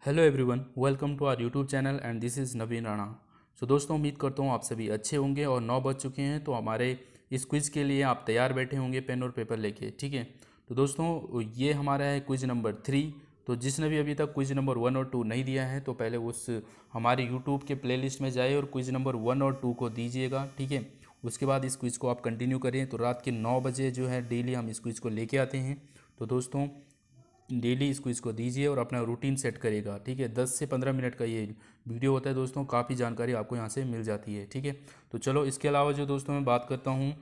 Hello everyone, welcome to our YouTube channel and this is Naveen Rana. दोस्तों, उम्मीद करता हूँ आप सभी अच्छे होंगे और 9 बज चुके हैं तो हमारे इस क्विज़ के लिए आप तैयार बैठे होंगे पेन और पेपर लेके। ठीक है, तो दोस्तों ये हमारा है क्विज़ नंबर 3। तो जिसने भी अभी तक क्विज़ नंबर 1 और 2 नहीं दिया है तो पहले उस हमारे यूट्यूब के प्लेलिस्ट में जाए और क्विज़ नंबर 1 और 2 को दीजिएगा। ठीक है, उसके बाद इस क्विज़ को आप कंटिन्यू करें। तो रात के 9 बजे जो है डेली हम इस क्विज़ को लेके आते हैं। तो दोस्तों डेली इसको इसको दीजिए और अपना रूटीन सेट करेगा। ठीक है, 10 से 15 मिनट का ये वीडियो होता है दोस्तों, काफ़ी जानकारी आपको यहाँ से मिल जाती है। ठीक है, तो चलो इसके अलावा जो दोस्तों मैं बात करता हूँ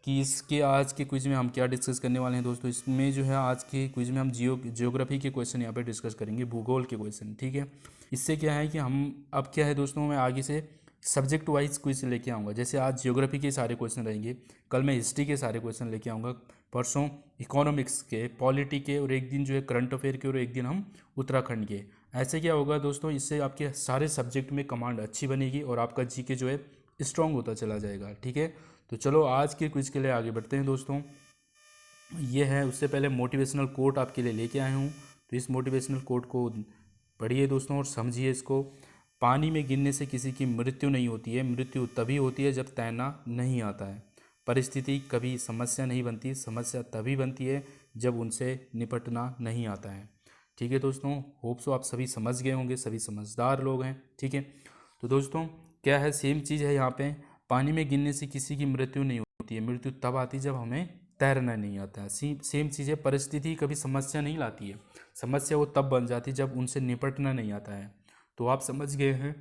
कि इसके आज के क्विज़ में हम क्या डिस्कस करने वाले हैं। दोस्तों इसमें जो है आज के क्विज़ में हम जियोग्राफी के क्वेश्चन यहाँ पे डिस्कस करेंगे, भूगोल के क्वेश्चन। ठीक है, इससे क्या है कि हम अब क्या है दोस्तों, मैं आगे से सब्जेक्ट वाइज क्विज लेके आऊँगा। जैसे आज जियोग्राफी के सारे क्वेश्चन रहेंगे, कल मैं हिस्ट्री के सारे क्वेश्चन लेके आऊँगा, परसों इकोनॉमिक्स के, पॉलिटी के, और एक दिन जो है करंट अफेयर के, और एक दिन हम उत्तराखंड के। ऐसे क्या होगा दोस्तों, इससे आपके सारे सब्जेक्ट में कमांड अच्छी बनेगी और आपका जीके जो है स्ट्रांग होता चला जाएगा। ठीक है, तो चलो आज के क्विज के लिए आगे बढ़ते हैं दोस्तों। ये है, उससे पहले मोटिवेशनल कोट आपके लिए लेके आया हूँ। तो इस मोटिवेशनल कोट को पढ़िए दोस्तों और समझिए इसको। पानी में गिरने से किसी की मृत्यु नहीं होती है, मृत्यु तभी होती है जब तैरना नहीं आता है। परिस्थिति कभी समस्या नहीं बनती, समस्या तभी बनती है जब उनसे निपटना नहीं आता है। ठीक है दोस्तों, होप सो आप सभी समझ गए होंगे, सभी समझदार लोग हैं। ठीक है, तो दोस्तों क्या है, सेम चीज़ है यहाँ पे। पानी में गिरने से किसी की मृत्यु नहीं होती है, मृत्यु तब आती है जब हमें तैरना नहीं आता है। सेम चीज़ है, परिस्थिति कभी समस्या नहीं लाती है, समस्या वो तब बन जाती है जब उनसे निपटना नहीं आता है। तो आप समझ गए हैं,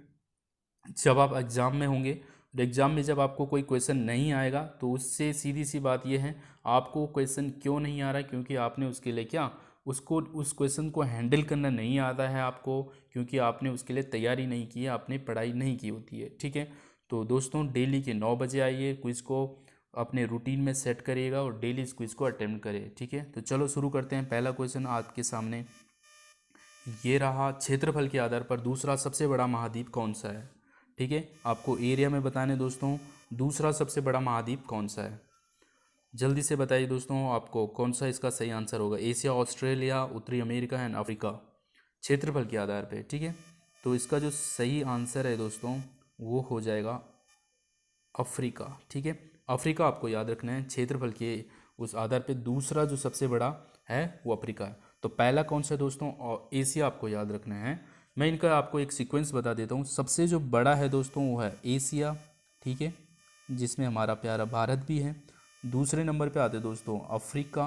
जब आप एग्ज़ाम में होंगे और एग्ज़ाम में जब आपको कोई क्वेश्चन नहीं आएगा तो उससे सीधी सी बात यह है, आपको क्वेश्चन क्यों नहीं आ रहा है, क्योंकि आपने उसके लिए क्या, उसको उस क्वेश्चन को हैंडल करना नहीं आता है आपको, क्योंकि आपने उसके लिए तैयारी नहीं की है, आपने पढ़ाई नहीं की होती है। ठीक है, तो दोस्तों डेली के 9 बजे आइए, क्विज़ को अपने रूटीन में सेट करिएगा और डेली इस क्विज़ को अटेम्प्ट करें। ठीक है, तो चलो शुरू करते हैं। पहला क्वेश्चन आपके सामने ये रहा, क्षेत्रफल के आधार पर दूसरा सबसे बड़ा महाद्वीप कौन सा है। ठीक है, आपको एरिया में बताने दोस्तों, दूसरा सबसे बड़ा महाद्वीप कौन सा है। जल्दी से बताइए दोस्तों, आपको कौन सा इसका सही आंसर होगा। एशिया, ऑस्ट्रेलिया, उत्तरी अमेरिका एंड अफ्रीका, क्षेत्रफल के आधार पे। ठीक है, तो इसका जो सही आंसर है दोस्तों वो हो जाएगा अफ्रीका। ठीक है, अफ्रीका आपको याद रखना है, क्षेत्रफल के उस आधार पे दूसरा जो सबसे बड़ा है वो अफ्रीका है। तो पहला कौन सा है दोस्तों, और एशिया आपको याद रखना है। मैं इनका आपको एक सीक्वेंस बता देता हूँ। सबसे जो बड़ा है दोस्तों वो है एशिया, ठीक है, जिसमें हमारा प्यारा भारत भी है। दूसरे नंबर पे आते हैं दोस्तों अफ्रीका,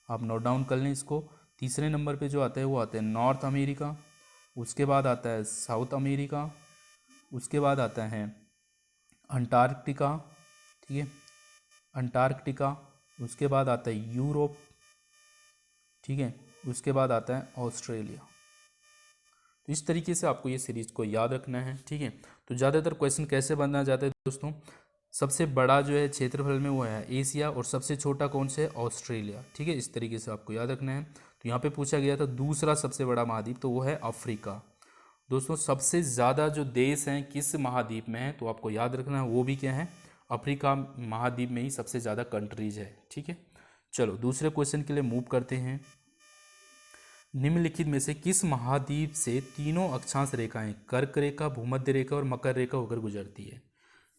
आप नोट डाउन कर लें इसको। तीसरे नंबर पे जो आता है वो आता है नॉर्थ अमेरिका। उसके बाद आता है साउथ अमेरिका। उसके बाद आता है अंटार्कटिका, ठीक है, अंटार्कटिका। उसके बाद आता है यूरोप, ठीक है, उसके बाद आता है ऑस्ट्रेलिया। तो इस तरीके से आपको ये सीरीज को याद रखना है। ठीक है, तो ज़्यादातर क्वेश्चन कैसे बनना जाता है दोस्तों, सबसे बड़ा जो है क्षेत्रफल में वो है एशिया और सबसे छोटा कौन से है, ऑस्ट्रेलिया। ठीक है, इस तरीके से आपको याद रखना है। तो यहाँ पे पूछा गया था दूसरा सबसे बड़ा महाद्वीप, तो वो है अफ्रीका। दोस्तों सबसे ज़्यादा जो देश हैं किस महाद्वीप में है, तो आपको याद रखना है वो भी क्या है, अफ्रीका महाद्वीप में ही सबसे ज़्यादा कंट्रीज है। ठीक है, चलो दूसरे क्वेश्चन के लिए मूव करते हैं। निम्नलिखित में से किस महाद्वीप से तीनों अक्षांश रेखाएं कर्क रेखा, भूमध्य रेखा और मकर रेखा होकर गुजरती है।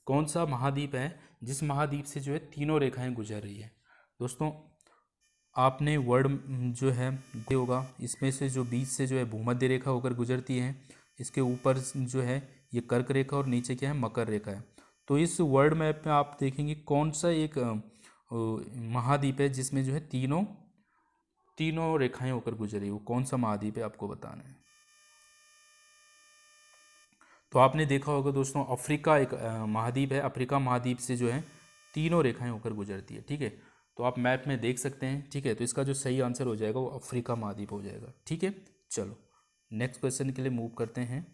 कौन सा महाद्वीप है जिस महाद्वीप से जो है तीनों रेखाएं गुजर रही है। दोस्तों आपने वर्ड जो है ये होगा, इसमें से जो बीच से जो है भूमध्य रेखा होकर गुजरती है, इसके ऊपर जो है ये कर्क रेखा और नीचे क्या है, मकर रेखा है। तो इस वर्ल्ड मैप में आप देखेंगे कौन सा एक महाद्वीप है जिसमें जो है तीनों तीनों रेखाएं होकर गुजरी, वो कौन सा महाद्वीप है आपको बताना है। तो आपने देखा होगा दोस्तों अफ्रीका एक महाद्वीप है, अफ्रीका महाद्वीप से जो है तीनों रेखाएं होकर गुजरती है। ठीक है, तो आप मैप में देख सकते हैं। ठीक है, तो इसका जो सही आंसर हो जाएगा वो अफ्रीका महाद्वीप हो जाएगा। ठीक है, चलो नेक्स्ट क्वेश्चन के लिए मूव करते हैं।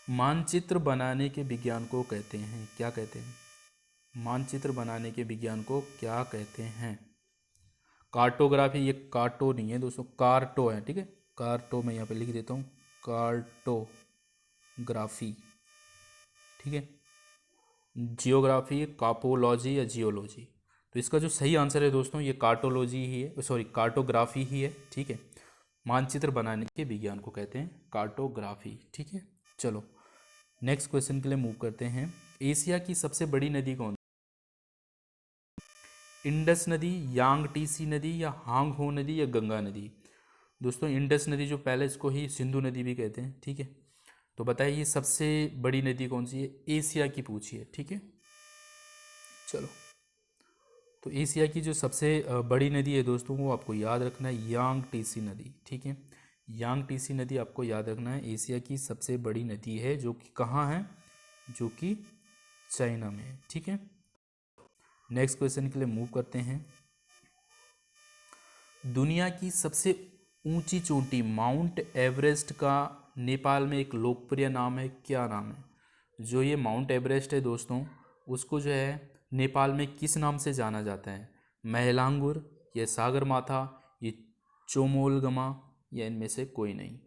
मानचित्र बनाने के विज्ञान को कहते हैं, क्या कहते हैं, मानचित्र बनाने के विज्ञान को क्या कहते हैं। कार्टोग्राफी, ये कार्टो नहीं है दोस्तों, कार्टो है। ठीक है, कार्टो मैं यहाँ पे लिख देता हूँ, कार्टोग्राफी। ठीक है, जियोग्राफी, कापोलॉजी या जियोलॉजी। तो इसका जो सही आंसर है दोस्तों ये कार्टोलॉजी ही है, सॉरी कार्टोग्राफी ही है। ठीक है, मानचित्र बनाने के विज्ञान को कहते हैं कार्टोग्राफी। ठीक है, चलो नेक्स्ट क्वेश्चन के लिए मूव करते हैं। एशिया की सबसे बड़ी नदी कौन? इंडस नदी, यांगटीसी नदी, या हांग हो नदी, या गंगा नदी? दोस्तों इंडस नदी जो पहले इसको ही सिंधु नदी भी कहते हैं। ठीक है, तो बताइए सबसे बड़ी नदी कौन सी है? एशिया की पूछी है। ठीक है, चलो तो एशिया की जो सबसे बड़ी नदी है दोस्तों वो आपको याद रखना है यांगटीसी नदी। ठीक है, यांगटीसी नदी आपको याद रखना है, एशिया की सबसे बड़ी नदी है, जो कि कहाँ है? जो कि चाइना में है। ठीक है, नेक्स्ट क्वेश्चन के लिए मूव करते हैं। दुनिया की सबसे ऊंची चोटी माउंट एवरेस्ट का नेपाल में एक लोकप्रिय नाम है, क्या नाम है? जो ये माउंट एवरेस्ट है दोस्तों, उसको जो है नेपाल में किस नाम से जाना जाता है? महलांगुर, या सागरमाथा, ये चोमोलगमा, या इनमें से कोई नहीं?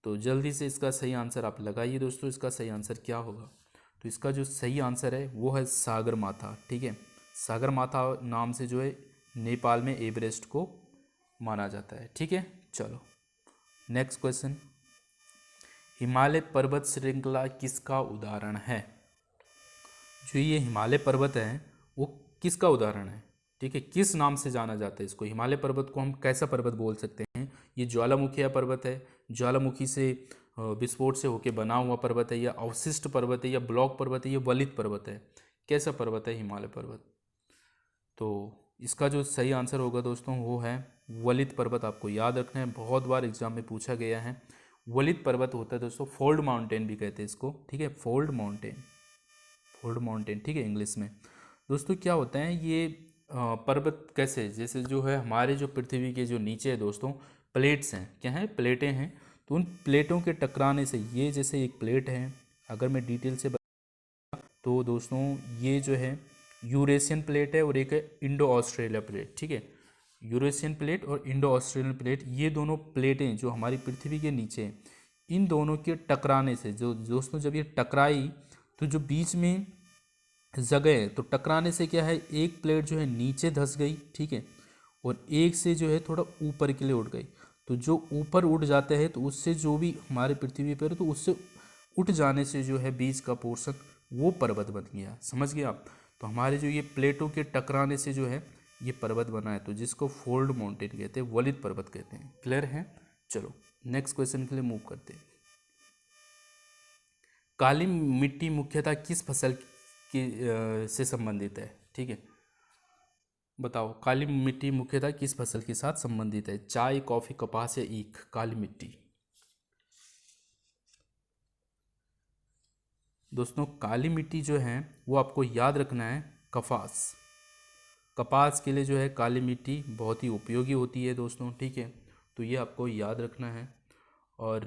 तो जल्दी से इसका सही आंसर आप लगाइए दोस्तों, इसका सही आंसर क्या होगा? तो इसका जो सही आंसर है वो है सागरमाथा। ठीक है, सागरमाथा नाम से जो है नेपाल में एवरेस्ट को माना जाता है। ठीक है, चलो नेक्स्ट क्वेश्चन। हिमालय पर्वत श्रृंखला किसका उदाहरण है? जो ये हिमालय पर्वत है वो किसका उदाहरण है? ठीक है, किस नाम से जाना जाता है इसको? हिमालय पर्वत को हम कैसा पर्वत बोल सकते हैं? ये ज्वालामुखी पर्वत है, ज्वालामुखी से विस्फोट से होकर बना हुआ पर्वत है, या अवशिष्ट पर्वत है, या ब्लॉक पर्वत है, या वलित पर्वत है? कैसा पर्वत है हिमालय पर्वत? तो इसका जो सही आंसर होगा दोस्तों वो है वलित पर्वत। आपको याद रखना है, बहुत बार एग्जाम में पूछा गया है। वलित पर्वत होता है दोस्तों, फोल्ड माउंटेन भी कहते हैं इसको। ठीक है, फोल्ड माउंटेन, फोल्ड माउंटेन। ठीक है, इंग्लिश में। दोस्तों क्या होता है ये पर्वत कैसे, जैसे जो है हमारे जो पृथ्वी के जो नीचे है दोस्तों प्लेट्स हैं, क्या है? प्लेटें हैं। तो उन प्लेटों के टकराने से, ये जैसे एक प्लेट है, अगर मैं डिटेल से तो दोस्तों ये जो है यूरेशियन प्लेट है और एक है इंडो ऑस्ट्रेलिया प्लेट। ठीक है, यूरेशियन प्लेट और इंडो ऑस्ट्रेलियन प्लेट, ये दोनों प्लेटें जो हमारी पृथ्वी के नीचे हैं, इन दोनों के टकराने से जो दोस्तों जब ये टकराई तो जो बीच में जगह है, तो टकराने से क्या है, एक प्लेट जो है नीचे धंस गई। ठीक है, और एक से जो है थोड़ा ऊपर के लिए उठ गई। तो जो ऊपर उठ जाते हैं तो उससे जो भी हमारे पृथ्वी पर, तो उससे उठ जाने से जो है बीच का पोर्शन वो पर्वत बन गया। समझ गए आप? तो हमारे जो ये प्लेटों के टकराने से जो है ये पर्वत बना है, तो जिसको फोल्ड माउंटेन कहते हैं, वलित पर्वत कहते हैं। क्लियर है? चलो नेक्स्ट क्वेश्चन के लिए मूव करते हैं। काली मिट्टी मुख्यतः किस फसल की से संबंधित है? ठीक है, बताओ काली मिट्टी मुख्यतः किस फसल के साथ संबंधित है? चाय, कॉफी, कपास, या ईख? काली मिट्टी दोस्तों, काली मिट्टी जो है वो आपको याद रखना है कपास। कपास के लिए जो है काली मिट्टी बहुत ही उपयोगी होती है दोस्तों। ठीक है, तो ये आपको याद रखना है। और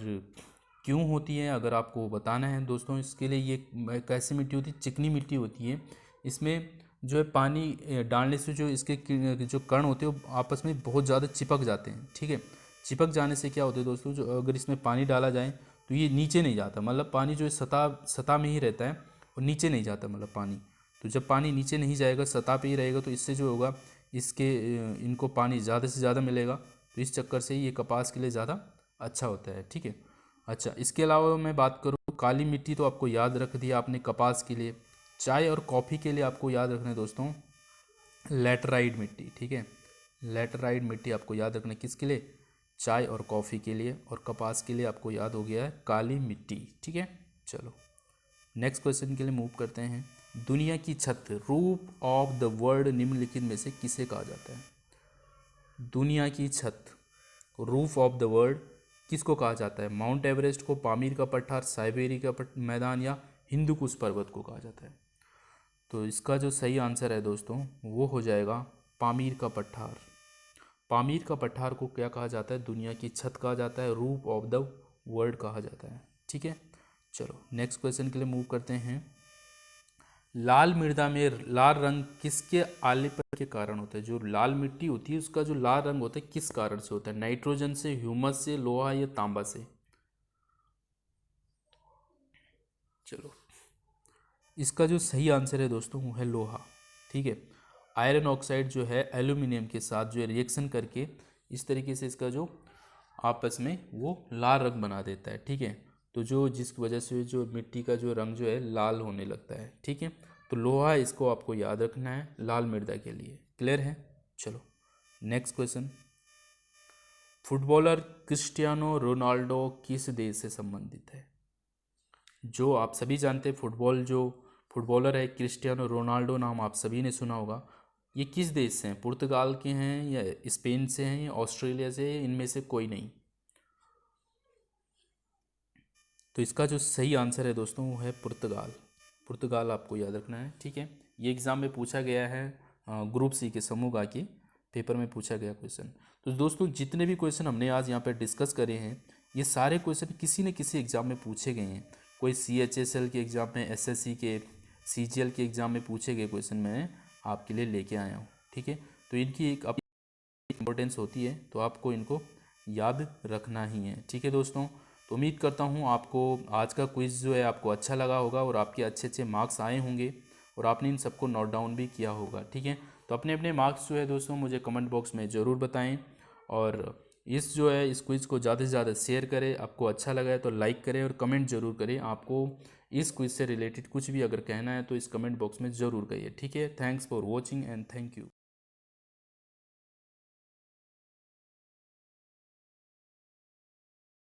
क्यों होती है अगर आपको बताना है दोस्तों, इसके लिए ये कैसी मिट्टी होती है? चिकनी मिट्टी होती है। इसमें जो है पानी डालने से जो इसके जो कण होते हैं वो आपस में बहुत ज़्यादा चिपक जाते हैं। ठीक है, चिपक जाने से क्या होता है दोस्तों, जो अगर इसमें पानी डाला जाए तो ये नीचे नहीं जाता, मतलब पानी जो है सतह सतह में ही रहता है और नीचे नहीं जाता, मतलब पानी। तो जब पानी नीचे नहीं जाएगा, सतह पे ही रहेगा, तो इससे जो होगा इसके इनको पानी ज़्यादा से ज़्यादा मिलेगा। तो इस चक्कर से ये कपास के लिए ज़्यादा अच्छा होता है। ठीक है, अच्छा इसके अलावा मैं बात करूँ, काली मिट्टी तो आपको याद रख दिया आपने कपास के लिए। चाय और कॉफ़ी के लिए आपको याद रखना है दोस्तों लैटराइट मिट्टी। ठीक है, लैटराइट मिट्टी आपको याद रखना है किसके लिए? चाय और कॉफ़ी के लिए। और कपास के लिए आपको याद हो गया है काली मिट्टी। ठीक है, चलो नेक्स्ट क्वेश्चन के लिए मूव करते हैं। दुनिया की छत, रूफ ऑफ द वर्ल्ड, निम्नलिखित में से किसे कहा जाता है? दुनिया की छत, रूफ ऑफ द वर्ल्ड किसको कहा जाता है? माउंट एवरेस्ट को, पामीर का पठार, साइबेरिया का मैदान, या हिंदुकुश पर्वत को कहा जाता है? तो इसका जो सही आंसर है दोस्तों वो हो जाएगा पामीर का पठार। पामीर का पठार को क्या कहा जाता है? दुनिया की छत कहा जाता है, रूफ ऑफ द वर्ल्ड कहा जाता है। ठीक है, चलो नेक्स्ट क्वेश्चन के लिए मूव करते हैं। लाल मृदा में लाल रंग किसके आलेपन के कारण होता है? जो लाल मिट्टी होती है उसका जो लाल रंग होता है किस कारण से होता है? नाइट्रोजन से, ह्यूमस से, लोहा, या तांबा से? चलो इसका जो सही आंसर है दोस्तों वो है लोहा। ठीक है, आयरन ऑक्साइड जो है एल्यूमिनियम के साथ जो है रिएक्शन करके इस तरीके से इसका जो आपस में वो लाल रंग बना देता है, ठीक है। तो जो जिसकी वजह से जो मिट्टी का जो रंग जो है लाल होने लगता है, ठीक है। तो लोहा इसको आपको याद रखना है लाल मृदा के लिए। क्लियर है? चलो next question. Footballer Cristiano Ronaldo किस देश से संबंधित है? जो आप सभी जानते हैं फुटबॉलर है क्रिस्टियानो रोनाल्डो, नाम आप सभी ने सुना होगा। ये किस देश से हैं? पुर्तगाल के हैं या स्पेन से हैं या ऑस्ट्रेलिया से है? इनमें से कोई नहीं। तो इसका जो सही आंसर है दोस्तों वो है पुर्तगाल। पुर्तगाल आपको याद रखना है, ठीक है। ये एग्ज़ाम में पूछा गया है, ग्रुप सी के समूह का के पेपर में पूछा गया क्वेश्चन। तो दोस्तों जितने भी क्वेश्चन हमने आज यहाँ पर डिस्कस करे हैं ये सारे क्वेश्चन किसी न किसी एग्ज़ाम में पूछे गए हैं। कोई CHSL के एग्ज़ाम में, SSC के, CGL के एग्ज़ाम में पूछे गए क्वेश्चन मैं आपके लिए लेके आया हूँ, ठीक है। तो इनकी एक इम्पोर्टेंस होती है, तो आपको इनको याद रखना ही है, ठीक है दोस्तों। तो उम्मीद करता हूँ आपको आज का क्विज़ जो है आपको अच्छा लगा होगा और आपके अच्छे अच्छे मार्क्स आए होंगे और आपने इन सबको नोट डाउन भी किया होगा, ठीक है। तो अपने अपने मार्क्स जो है दोस्तों मुझे कमेंट बॉक्स में ज़रूर बताएं और इस क्विज़ को ज़्यादा से ज़्यादा शेयर करें। आपको अच्छा लगा है तो लाइक करें और कमेंट ज़रूर करें। आपको इस क्विज़ से रिलेटेड कुछ भी अगर कहना है तो इस कमेंट बॉक्स में ज़रूर कहिए, ठीक है। Thanks for watching and thank you.